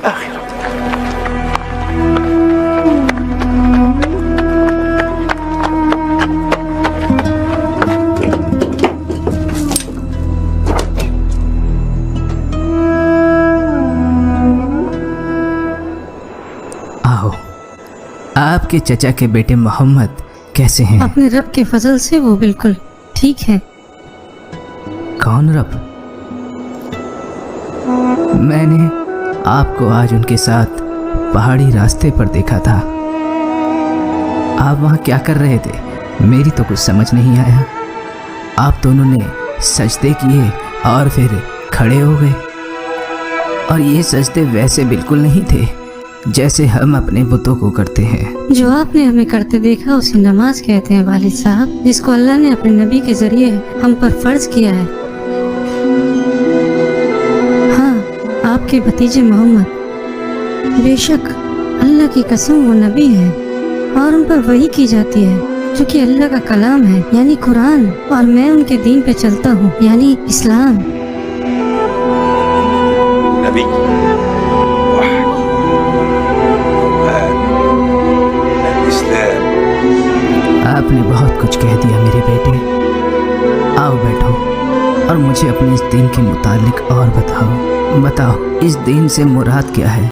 आओ, आपके चचा के बेटे मोहम्मद कैसे हैं? अपने रब के फजल से वो बिल्कुल ठीक है। कौन रब? मैंने आपको आज उनके साथ पहाड़ी रास्ते पर देखा था। आप वहाँ क्या कर रहे थे? मेरी तो कुछ समझ नहीं आया। आप दोनों ने सजदे किए और फिर खड़े हो गए, और ये सजदे वैसे बिल्कुल नहीं थे जैसे हम अपने बुतों को करते हैं। जो आपने हमें करते देखा उसे नमाज कहते हैं वालिद साहब, जिसको अल्लाह ने अपने नबी के जरिए हम पर फर्ज किया है। हाँ, आपके भतीजे मोहम्मद बेशक अल्लाह की कसम वो नबी है और उन पर वही की जाती है जो कि अल्लाह का कलाम है, यानी कुरान, और मैं उनके दीन पे चलता हूँ, यानी इस्लाम। नबी इस्लाम। आपने बहुत कुछ कह दिया मेरे बेटे। आओ बैठो और मुझे अपने इस दीन के मुतालिक और बताओ। इस दीन से मुराद क्या है?